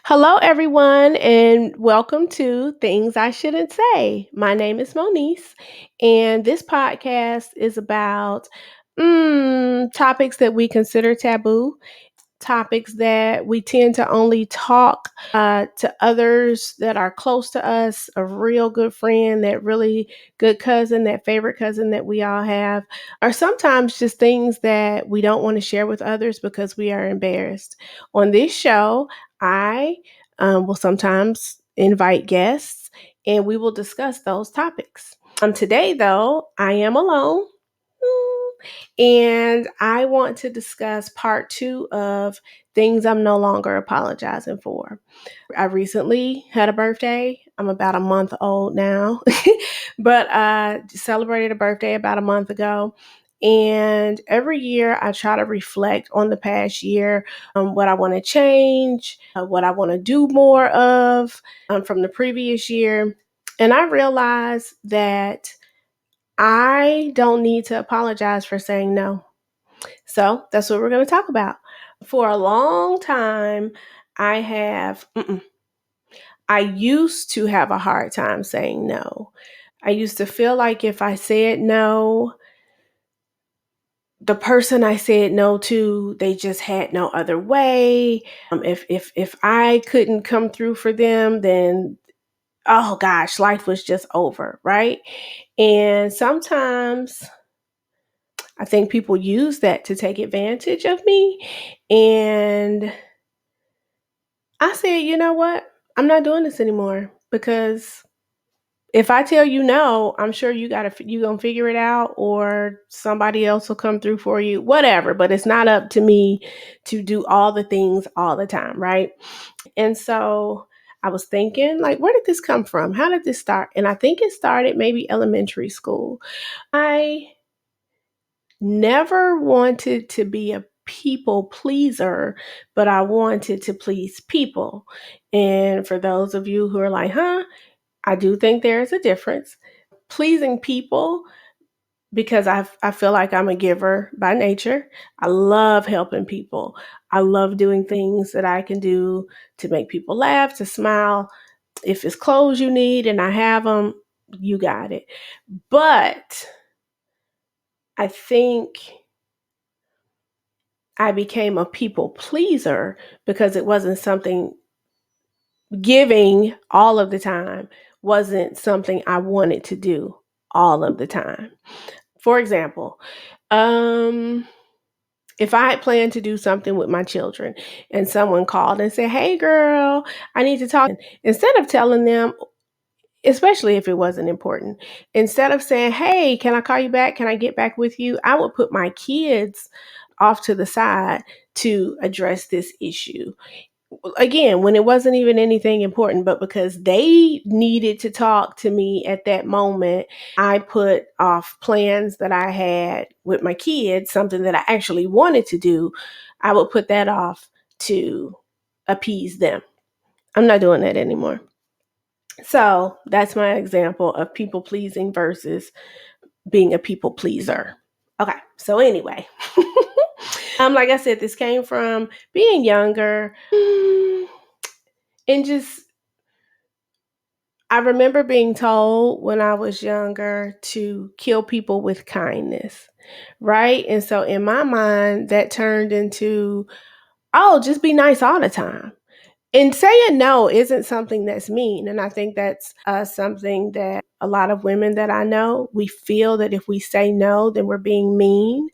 Hello, everyone, and welcome to Things I Shouldn't Say. My name is Moniece, and this podcast is about topics that we consider taboo, topics that we tend to only talk to others that are close to us, a real good friend, that really good cousin, that favorite cousin that we all have, or sometimes just things that we don't want to share with others because we are embarrassed. On this show, I will sometimes invite guests and we will discuss those topics. Today, though, I am alone. And I want to discuss part two of things I'm no longer apologizing for. I recently had a birthday. I'm about a month old now, but I celebrated a birthday about a month ago. And every year I try to reflect on the past year, what I want to change, what I want to do more of from the previous year. And I realized that I don't need to apologize for saying no. So that's what we're going to talk about. For a long time, I have, I used to have a hard time saying no. I used to feel like if I said no, the person I said no to, they just had no other way. If I couldn't come through for them, then oh gosh, life was just over, right? And sometimes I think people use that to take advantage of me. And I said, you know what? I'm not doing this anymore because if I tell you no, I'm sure you gonna figure it out, or somebody else will come through for you, whatever. But it's not up to me to do all the things all the time, right? And so I was thinking, like, where did this come from? How did this start? And I think it started maybe elementary school. I never wanted to be a people pleaser, but I wanted to please people. And for those of you who are like, huh, I do think there is a difference. Pleasing people, because I feel like I'm a giver by nature. I love helping people. I love doing things that I can do to make people laugh, to smile. If it's clothes you need and I have them, you got it. But I think I became a people pleaser because it wasn't something, giving all of the time wasn't something I wanted to do all of the time. For example, um, if I had planned to do something with my children and someone called and said, "Hey girl, I need to talk." Instead of telling them, especially if it wasn't important, instead of saying, "Hey, can I call you back? Can I get back with you?" I would put my kids off to the side to address this issue. Again, when it wasn't even anything important, but because they needed to talk to me at that moment, I put off plans that I had with my kids, something that I actually wanted to do. I would put that off to appease them. I'm not doing that anymore. So that's my example of people pleasing versus being a people pleaser. Okay, so anyway, like I said, this came from being younger. And just, I remember being told when I was younger to kill people with kindness, right? And so in my mind, that turned into, oh, just be nice all the time. And saying no isn't something that's mean. And I think that's something that a lot of women that I know, we feel that if we say no, then we're being mean.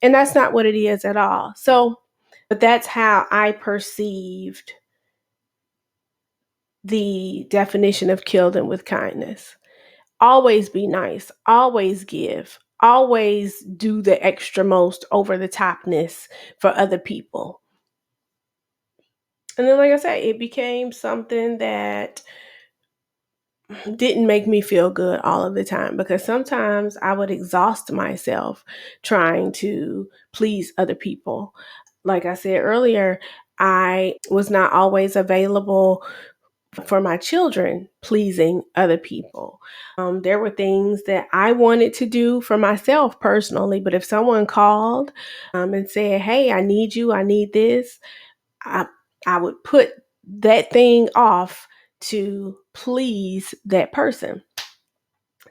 And that's not what it is at all. So, but that's how I perceived the definition of kill them with kindness. Always be nice, always give, always do the extra most over the topness for other people. And then, like I said, it became something that didn't make me feel good all of the time because sometimes I would exhaust myself trying to please other people. Like I said earlier, I was not always available for my children, pleasing other people. There were things that I wanted to do for myself personally, but if someone called and said, "Hey, I need you, I need this," I, I would put that thing off to please that person.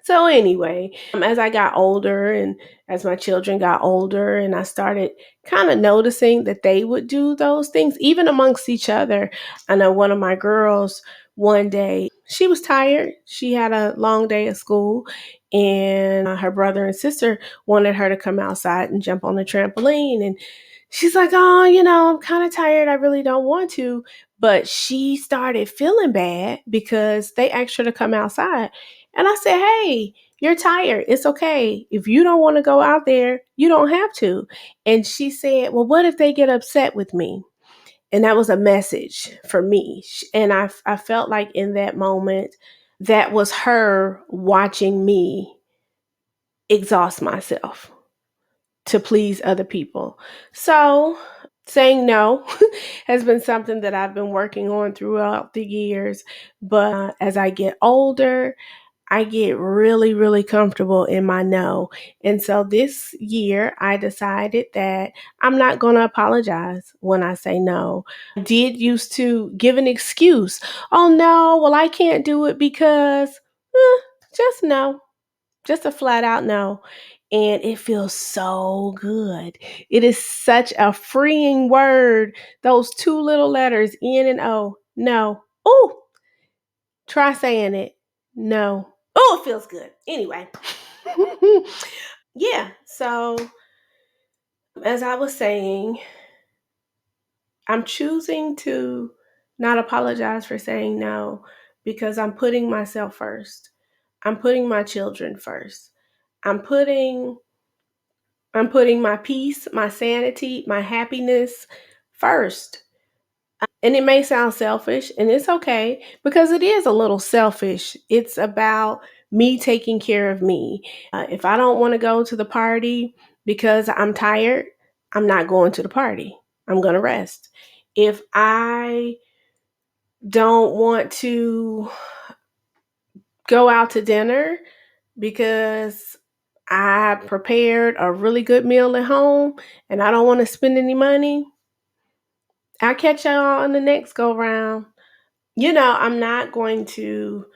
So anyway, as I got older and as my children got older and I started kind of noticing that they would do those things even amongst each other. I know one of my girls one day, she was tired. She had a long day of school and her brother and sister wanted her to come outside and jump on the trampoline, and she's like, "Oh, I'm kind of tired. I really don't want to." But she started feeling bad because they asked her to come outside. And I said, "Hey, you're tired. It's okay. If you don't want to go out there, you don't have to." And she said, "Well, what if they get upset with me?" And that was a message for me. And I felt like in that moment, that was her watching me exhaust myself to please other people. So saying no has been something that I've been working on throughout the years. But as I get older, I get really, really comfortable in my no. And so this year, I decided that I'm not going to apologize when I say no. I did used to give an excuse. Oh, no, well, I can't do it because just no, just a flat out no. And it feels so good. It is such a freeing word. Those two little letters, N and O. No. Oh, try saying it. No. Oh, it feels good. Anyway. Yeah. So, as I was saying, I'm choosing to not apologize for saying no because I'm putting myself first. I'm putting my children first. I'm putting I'm putting my peace, my sanity, my happiness first. And it may sound selfish, and it's okay because it is a little selfish. It's about me taking care of me. If I don't want to go to the party because I'm tired, I'm not going to the party. I'm going to rest. If I don't want to go out to dinner because I prepared a really good meal at home and I don't want to spend any money, I'll catch y'all on the next go round. I'm not going to,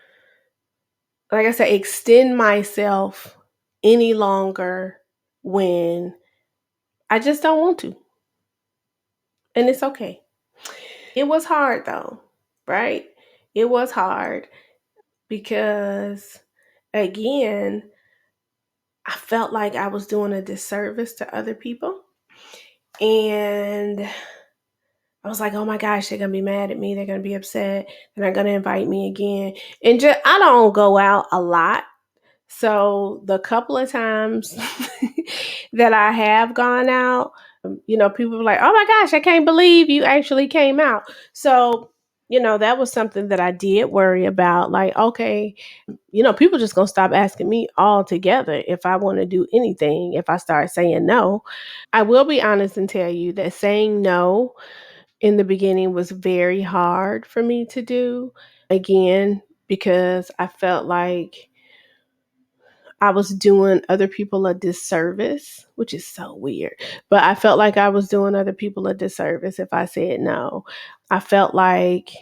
like I said, extend myself any longer when I just don't want to. And it's okay. It was hard though, right? It was hard because, again, I felt like I was doing a disservice to other people. And I was like, oh my gosh, they're going to be mad at me. They're going to be upset. They're not going to invite me again. And I don't go out a lot. So the couple of times that I have gone out, people were like, oh my gosh, I can't believe you actually came out. So, that was something that I did worry about. Like, okay, people just going to stop asking me altogether if I want to do anything, if I start saying no. I will be honest and tell you that saying no in the beginning was very hard for me to do. Again, because I felt like I was doing other people a disservice, which is so weird. But I felt like I was doing other people a disservice if I said no. I felt like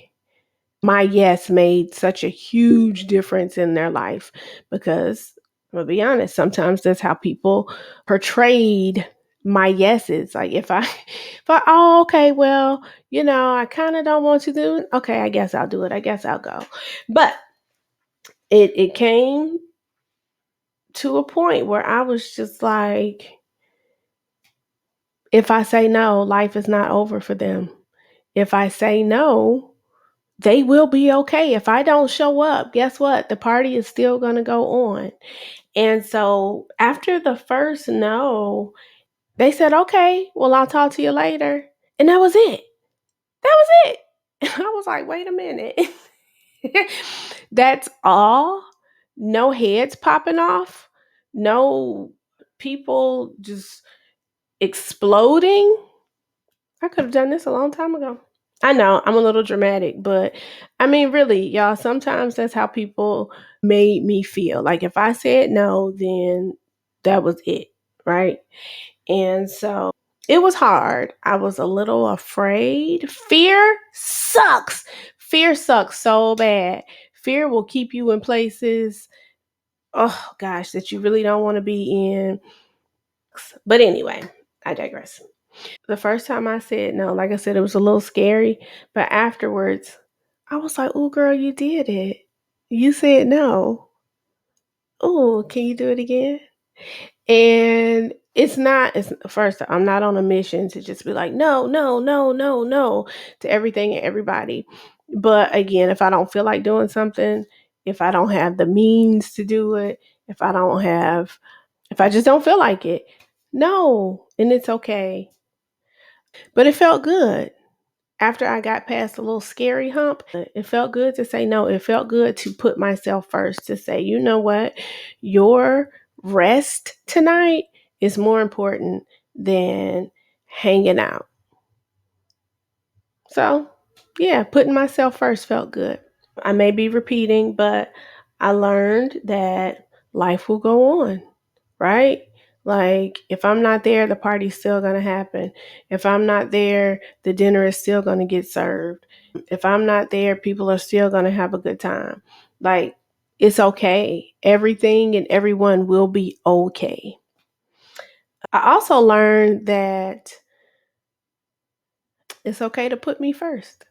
my yes made such a huge difference in their life because, I'll be honest, sometimes that's how people portrayed my yeses. Like oh, okay, well, I kind of don't want to do it. Okay, I guess I'll do it. I guess I'll go. But it came to a point where I was just like, if I say no, life is not over for them. If I say no, they will be okay. If I don't show up, guess what? The party is still going to go on. And so after the first no, they said, okay, well, I'll talk to you later. And that was it. That was it. And I was like, wait a minute. That's all? No heads popping off? No people just exploding? I could have done this a long time ago. I know I'm a little dramatic, but I mean, really, y'all, sometimes that's how people made me feel. Like if I said no, then that was it, right? And so It was hard. I was a little afraid. Fear sucks. Fear sucks so bad. Fear will keep you in places, oh gosh, that you really don't want to be in. But anyway, I digress. The first time I said no, like I said, it was a little scary. But afterwards, I was like, oh, girl, you did it. You said no. Oh, can you do it again? And it's first, I'm not on a mission to just be like, no, no, no, no, no to everything and everybody. But again, if I don't feel like doing something, if I don't have the means to do it, if I don't have, if I just don't feel like it, no, and it's okay. But it felt good. After I got past a little scary hump, it felt good to say no. It felt good to put myself first, to say, you know what? Your rest tonight is more important than hanging out. So, yeah, putting myself first felt good. I may be repeating, but I learned that life will go on, right? Like, if I'm not there, the party's still going to happen. If I'm not there, the dinner is still going to get served. If I'm not there, people are still going to have a good time. Like, it's okay. Everything and everyone will be okay. I also learned that it's okay to put me first.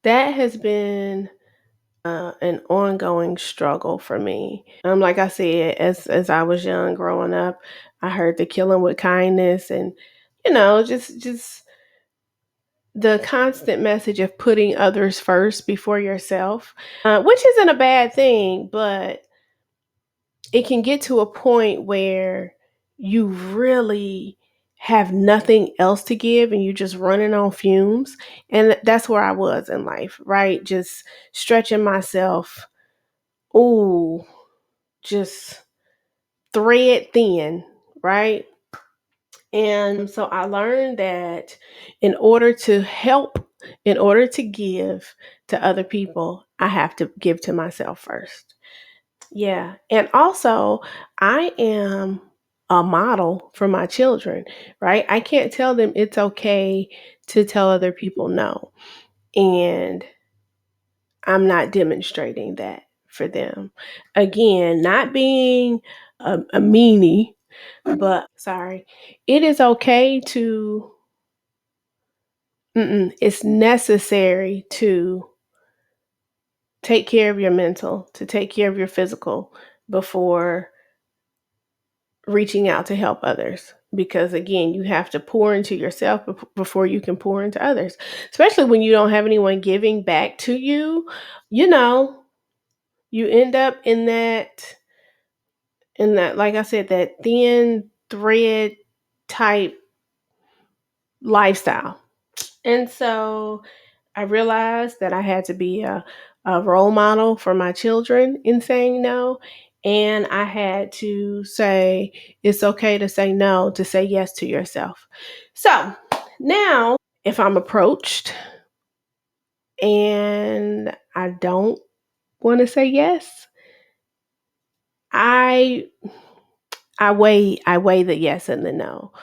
That has been an ongoing struggle for me. Like I said, as I was young, growing up, I heard the killing with kindness, and just the constant message of putting others first before yourself, which isn't a bad thing, but it can get to a point where you really have nothing else to give and you just running on fumes. And that's where I was in life, right? Just stretching myself. Ooh, just thread thin, right? And so I learned that in order to help, in order to give to other people, I have to give to myself first. Yeah. And also, I am a model for my children, right? I can't tell them it's okay to tell other people no. And I'm not demonstrating that for them. Again, not being a meanie, but sorry, it is okay to, it's necessary to take care of your mental, to take care of your physical before reaching out to help others. Because again, you have to pour into yourself before you can pour into others, especially when you don't have anyone giving back to you. You know, you end up in that, like I said, that thin thread type lifestyle. And so I realized that I had to be a role model for my children in saying no. And I had to say, it's okay to say no, to say yes to yourself. So now, if I'm approached and I don't want to say yes, I I weigh the yes and the no.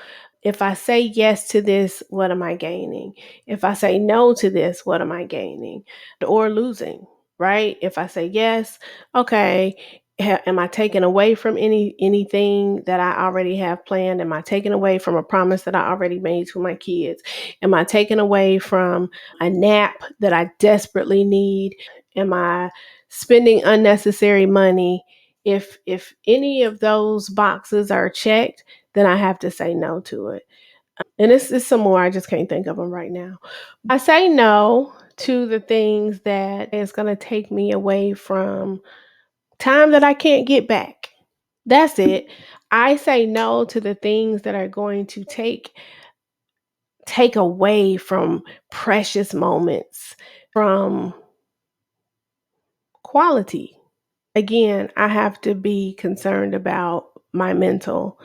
If I say yes to this, what am I gaining? If I say no to this, what am I gaining or losing? Right? If I say yes, okay, am I taking away from anything that I already have planned? Am I taking away from a promise that I already made to my kids? Am I taking away from a nap that I desperately need? Am I spending unnecessary money? If any of those boxes are checked, then I have to say no to it. And it's some more. I just can't think of them right now. I say no to the things that is going to take me away from time that I can't get back. That's it. I say no to the things that are going to take away from precious moments, from quality. Again, I have to be concerned about my mental,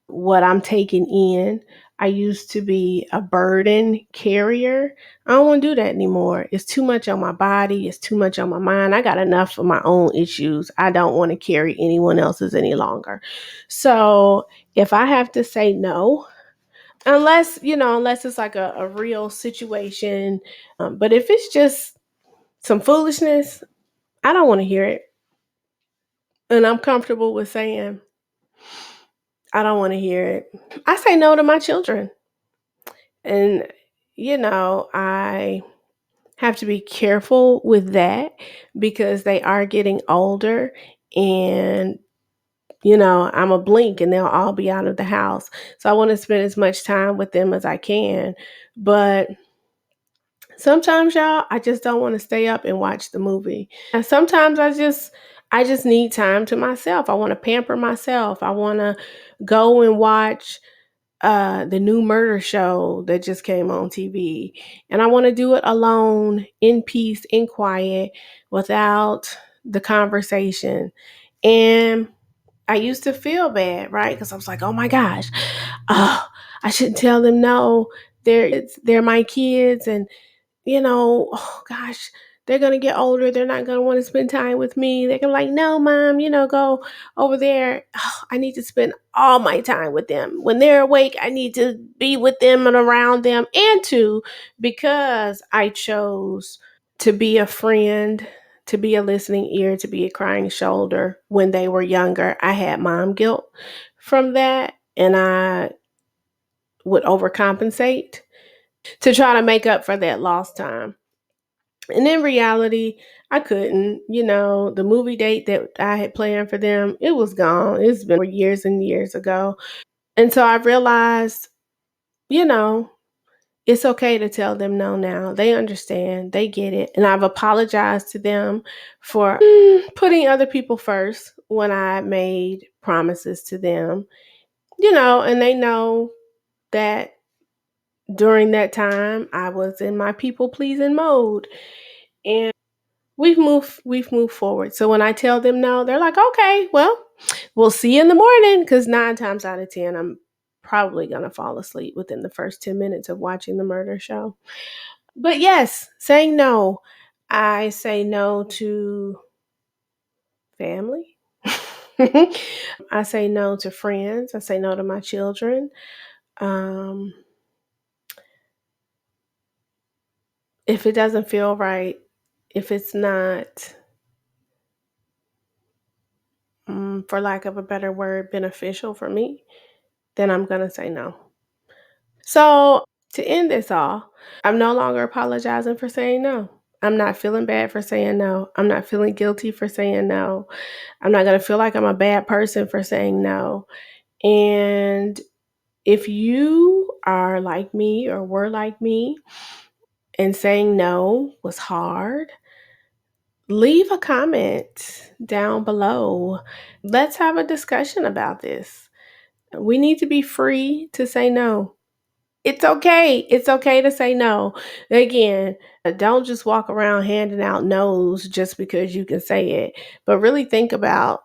what I'm taking in. I used to be a burden carrier. I don't want to do that anymore. It's too much on my body, it's too much on my mind. I got enough of my own issues. I don't want to carry anyone else's any longer. So, if I have to say no, unless it's like a real situation. But if it's just some foolishness, I don't want to hear it. And I'm comfortable with saying, I don't want to hear it. I say no to my children. And, I have to be careful with that because they are getting older and I'm a blink and they'll all be out of the house. So I want to spend as much time with them as I can. But sometimes y'all, I just don't want to stay up and watch the movie. And sometimes I just need time to myself. I want to pamper myself. I want to go and watch the new murder show that just came on TV. And I want to do it alone, in peace, in quiet, without the conversation. And I used to feel bad, right? Because I was like, oh my gosh, oh, I shouldn't tell them no. They're my kids, and oh gosh, they're gonna get older. They're not gonna want to spend time with me. They're gonna like, no, mom, go over there. Oh, I need to spend all my time with them. When they're awake, I need to be with them and around them. And two, because I chose to be a friend, to be a listening ear, to be a crying shoulder when they were younger, I had mom guilt from that. And I would overcompensate to try to make up for that lost time. And in reality, I couldn't. The movie date that I had planned for them, it was gone. It's been years and years ago. And so I realized, you know, it's okay to tell them no now. They understand, they get it. And I've apologized to them for putting other people first when I made promises to them, and they know that during that time I was in my people pleasing mode. And we've moved forward. So when I tell them no, they're like, okay, well, we'll see you in the morning. Because 9 times out of 10, I'm probably going to fall asleep within the first 10 minutes of watching the murder show. But yes, saying no. I say no to family. I say no to friends. I say no to my children. Um, if it doesn't feel right, if it's not, for lack of a better word, beneficial for me, then I'm going to say no. So, to end this all, I'm no longer apologizing for saying no. I'm not feeling bad for saying no. I'm not feeling guilty for saying no. I'm not going to feel like I'm a bad person for saying no. And if you are like me or were like me and saying no was hard, leave a comment down below. Let's have a discussion about this. We need to be free to say no. It's okay. It's okay to say no. Again, don't just walk around handing out no's just because you can say it, but really think about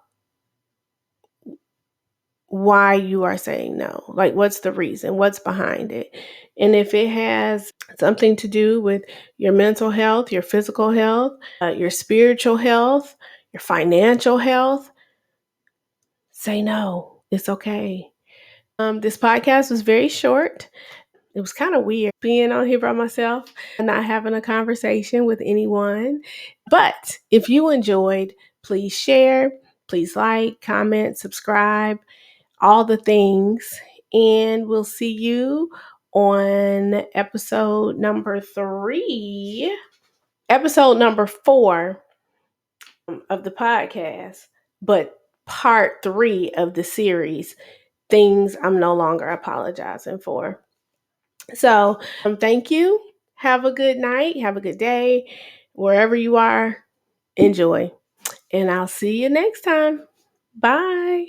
why you are saying no. Like, what's the reason? What's behind it? And if it has something to do with your mental health, your physical health, your spiritual health, your financial health, say no. It's okay. This podcast was very short. It was kind of weird being on here by myself and not having a conversation with anyone. But if you enjoyed, please share, please like, comment, subscribe, all the things. And we'll see you on episode number 3, episode number 4 of the podcast, but part 3 of the series, Things I'm No Longer Apologizing For. So, thank you. Have a good night. Have a good day. Wherever you are, enjoy. And I'll see you next time. Bye.